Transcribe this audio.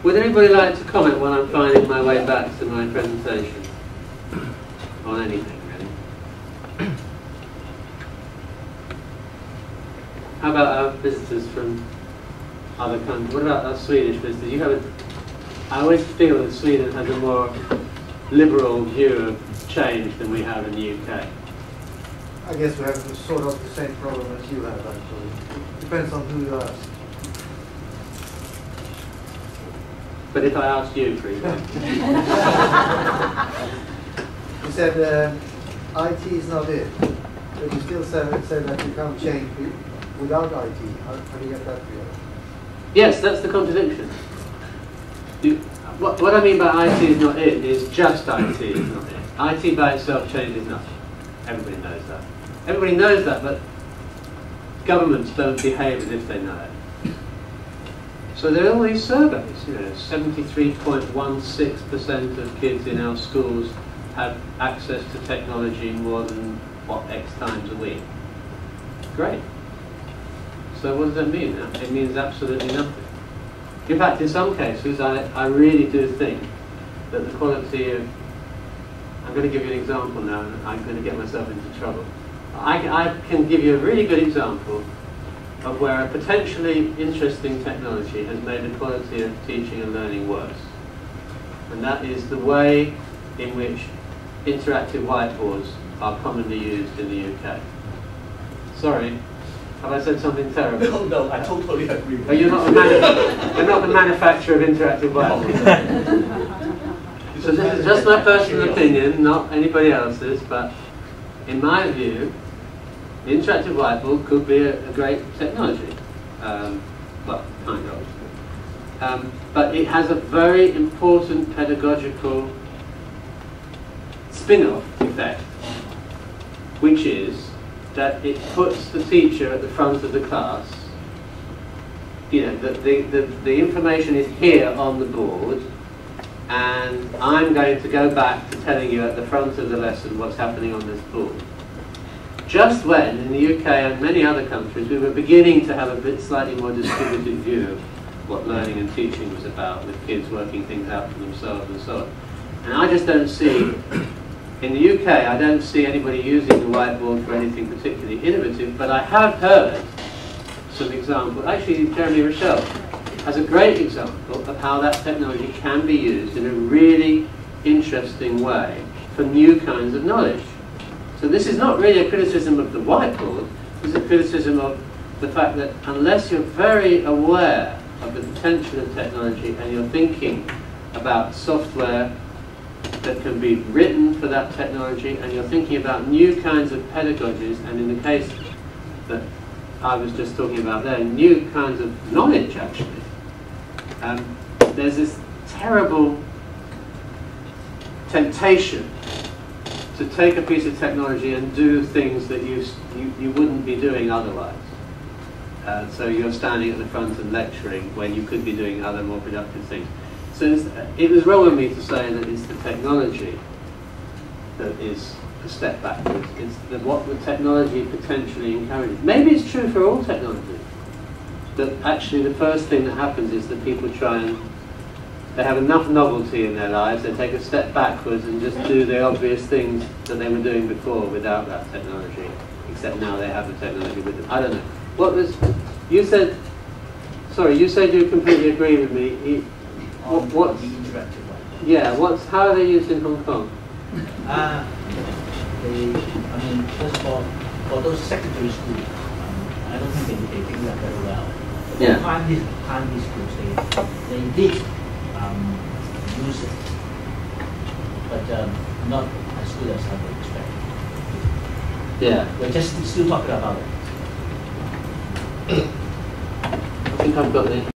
Would anybody like to comment while I'm finding my way back to my presentation? On anything, really? How about our visitors from other countries? What about our Swedish visitors? You have I always feel that Sweden has a more liberal view of change than we have in the UK. I guess we have sort of the same problem as you have, actually. Depends on who you ask. But if I asked you, for example. You said IT is not it, but you still say that you can't change without IT. How do you get that together? Yes, that's the contradiction. What I mean by IT is not it is just IT is not it. IT by itself changes nothing. Everybody knows that. Everybody knows that, but governments don't behave as if they know it. So there are all these surveys, 73.16% of kids in our schools have access to technology more than, X times a week. Great. So what does that mean? It means absolutely nothing. In fact, in some cases, I really do think that the quality of... I'm going to give you an example now, and I'm going to get myself into trouble. I can give you a really good example of where a potentially interesting technology has made the quality of teaching and learning worse. And that is the way in which interactive whiteboards are commonly used in the UK. Sorry, have I said something terrible? No, I totally agree with you. You're not the manufacturer of interactive whiteboards. So this is just my personal opinion, not anybody else's, but in my view, the interactive whiteboard could be a great technology. Well, kind of. But it has a very important pedagogical spin-off effect, which is that it puts the teacher at the front of the class. The information is here on the board, and I'm going to go back to telling you at the front of the lesson what's happening on this board. Just when, in the UK and many other countries, we were beginning to have a bit slightly more distributed view of what learning and teaching was about, with kids working things out for themselves and so on. And I just don't see, in the UK, I don't see anybody using the whiteboard for anything particularly innovative, but I have heard some examples. Actually, Jeremy Rochelle has a great example of how that technology can be used in a really interesting way for new kinds of knowledge. So this is not really a criticism of the whiteboard, it's a criticism of the fact that unless you're very aware of the potential of technology and you're thinking about software that can be written for that technology, and you're thinking about new kinds of pedagogies, and in the case that I was just talking about there, new kinds of knowledge actually, there's this terrible temptation to take a piece of technology and do things that you wouldn't be doing otherwise. So you're standing at the front and lecturing when you could be doing other more productive things. So it was wrong of me to say that it's the technology that is a step backwards. It's what the technology potentially encourages. Maybe it's true for all technology, that actually the first thing that happens is that people try and they have enough novelty in their lives, they take a step backwards and just do the obvious things that they were doing before without that technology, except now they have the technology with them. I don't know. What was, you said, sorry, you said you completely agree with me. What's the interactive one? Yeah, how are they used in Hong Kong? I mean, first of all, for those secondary schools, I don't think they do that very well. Yeah. Primary schools, they did use it, but not as good as I would expect. Yeah. We're just still talking about it. I think I've got the